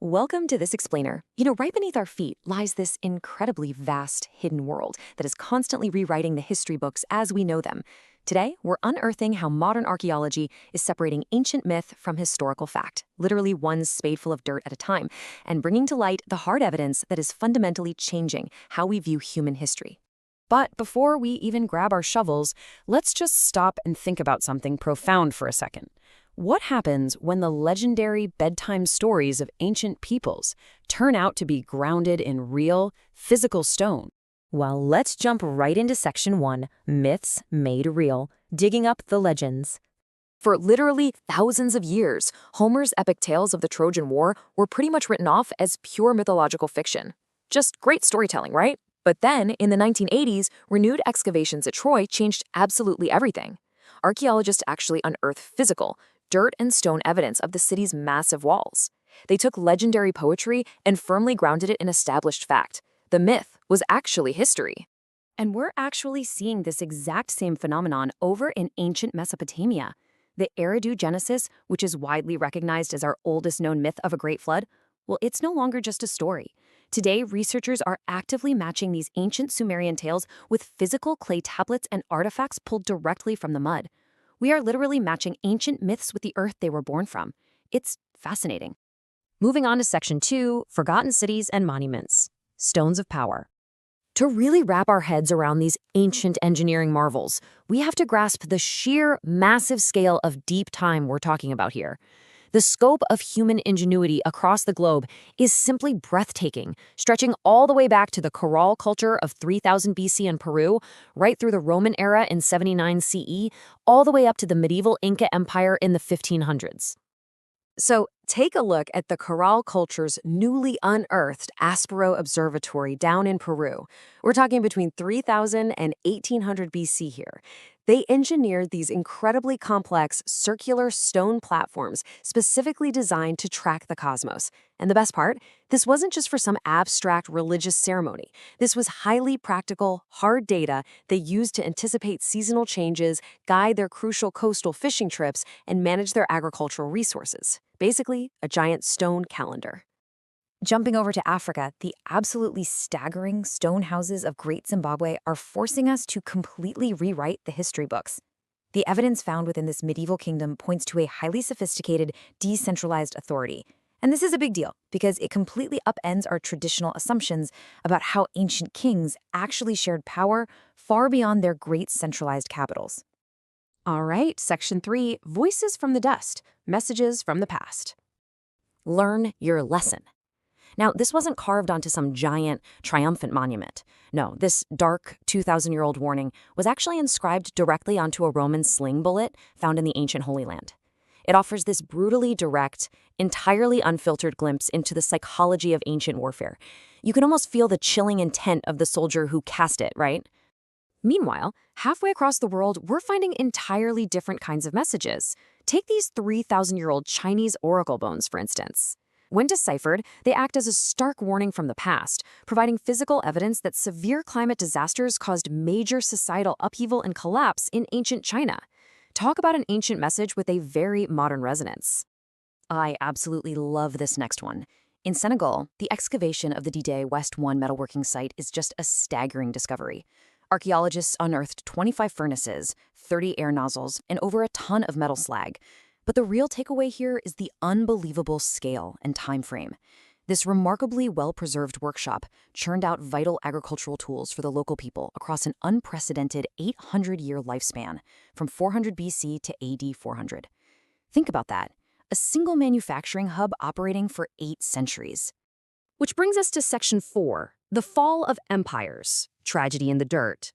Welcome to this explainer. Right beneath our feet lies this incredibly vast hidden world that is constantly rewriting the history books as we know them. Today, we're unearthing how modern archaeology is separating ancient myth from historical fact, literally one spadeful of dirt at a time, and bringing to light the hard evidence that is fundamentally changing how we view human history. But before we even grab our shovels, let's just stop and think about something profound for a second. What happens when the legendary bedtime stories of ancient peoples turn out to be grounded in real, physical stone? Well, let's jump right into Section 1, Myths Made Real, digging up the legends. For literally thousands of years, Homer's epic tales of the Trojan War were pretty much written off as pure mythological fiction. Just great storytelling, right? But then, in the 1980s, renewed excavations at Troy changed absolutely everything. Archaeologists actually unearthed physical, dirt and stone evidence of the city's massive walls. They took legendary poetry and firmly grounded it in established fact. The myth was actually history. And we're actually seeing this exact same phenomenon over in ancient Mesopotamia. The Eridu Genesis, which is widely recognized as our oldest known myth of a great flood, well, it's no longer just a story. Today, researchers are actively matching these ancient Sumerian tales with physical clay tablets and artifacts pulled directly from the mud. We are literally matching ancient myths with the earth they were born from. It's fascinating. Moving on to Section 2, Forgotten Cities and Monuments, Stones of Power. To really wrap our heads around these ancient engineering marvels, we have to grasp the sheer, massive scale of deep time we're talking about here. The scope of human ingenuity across the globe is simply breathtaking, stretching all the way back to the Corral culture of 3000 BC in Peru, right through the Roman era in 79 CE, all the way up to the medieval Inca Empire in the 1500s. So take a look at the Corral culture's newly unearthed Aspero Observatory down in Peru. We're talking between 3000 and 1800 BC here. They engineered these incredibly complex circular stone platforms specifically designed to track the cosmos. And the best part, this wasn't just for some abstract religious ceremony. This was highly practical, hard data they used to anticipate seasonal changes, guide their crucial coastal fishing trips, and manage their agricultural resources. Basically, a giant stone calendar. Jumping over to Africa, the absolutely staggering stone houses of Great Zimbabwe are forcing us to completely rewrite the history books. The evidence found within this medieval kingdom points to a highly sophisticated, decentralized authority. And this is a big deal because it completely upends our traditional assumptions about how ancient kings actually shared power far beyond their great centralized capitals. All right, Section 3, Voices from the Dust, Messages from the Past. Learn your lesson. Now, this wasn't carved onto some giant, triumphant monument. No, this dark, 2,000-year-old warning was actually inscribed directly onto a Roman sling bullet found in the ancient Holy Land. It offers this brutally direct, entirely unfiltered glimpse into the psychology of ancient warfare. You can almost feel the chilling intent of the soldier who cast it, right? Meanwhile, halfway across the world, we're finding entirely different kinds of messages. Take these 3,000-year-old Chinese oracle bones, for instance. When deciphered, they act as a stark warning from the past, providing physical evidence that severe climate disasters caused major societal upheaval and collapse in ancient China. Talk about an ancient message with a very modern resonance. I absolutely love this next one. In Senegal, the excavation of the Dide West 1 metalworking site is just a staggering discovery. Archaeologists unearthed 25 furnaces, 30 air nozzles, and over a ton of metal slag. But the real takeaway here is the unbelievable scale and time frame. This remarkably well-preserved workshop churned out vital agricultural tools for the local people across an unprecedented 800-year lifespan, from 400 BC to AD 400. Think about that, a single manufacturing hub operating for 8 centuries. Which brings us to Section 4, The Fall of Empires, Tragedy in the Dirt.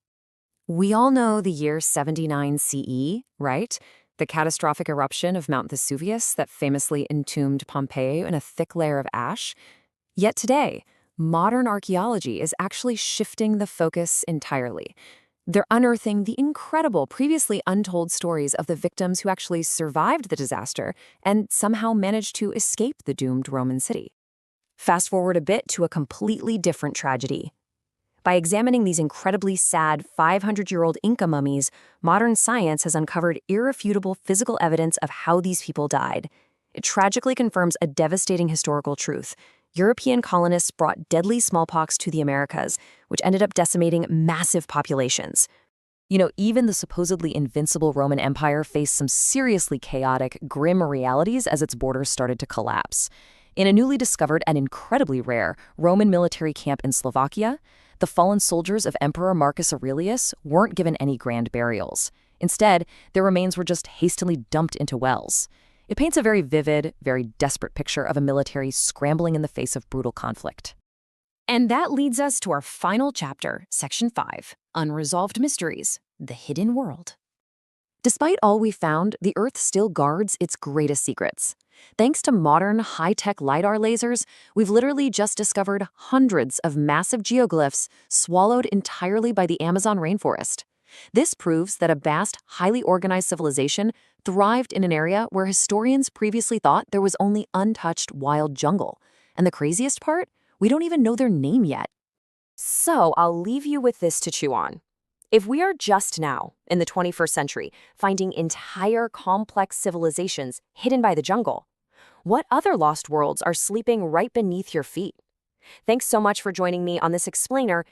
We all know the year 79 CE, right? The catastrophic eruption of Mount Vesuvius that famously entombed Pompeii in a thick layer of ash. Yet today, modern archaeology is actually shifting the focus entirely. They're unearthing the incredible, previously untold stories of the victims who actually survived the disaster and somehow managed to escape the doomed Roman city. Fast forward a bit to a completely different tragedy. By examining these incredibly sad 500-year-old Inca mummies, modern science has uncovered irrefutable physical evidence of how these people died. It tragically confirms a devastating historical truth. European colonists brought deadly smallpox to the Americas, which ended up decimating massive populations. Even the supposedly invincible Roman Empire faced some seriously chaotic, grim realities as its borders started to collapse. In a newly discovered and incredibly rare Roman military camp in Slovakia, the fallen soldiers of Emperor Marcus Aurelius weren't given any grand burials. Instead, their remains were just hastily dumped into wells. It paints a very vivid, very desperate picture of a military scrambling in the face of brutal conflict. And that leads us to our final chapter, Section 5, Unresolved Mysteries, the Hidden World. Despite all we found, the Earth still guards its greatest secrets. Thanks to modern, high-tech LiDAR lasers, we've literally just discovered hundreds of massive geoglyphs swallowed entirely by the Amazon rainforest. This proves that a vast, highly organized civilization thrived in an area where historians previously thought there was only untouched wild jungle. And the craziest part? We don't even know their name yet. So I'll leave you with this to chew on. If we are just now, in the 21st century, finding entire complex civilizations hidden by the jungle, what other lost worlds are sleeping right beneath your feet? Thanks so much for joining me on this explainer.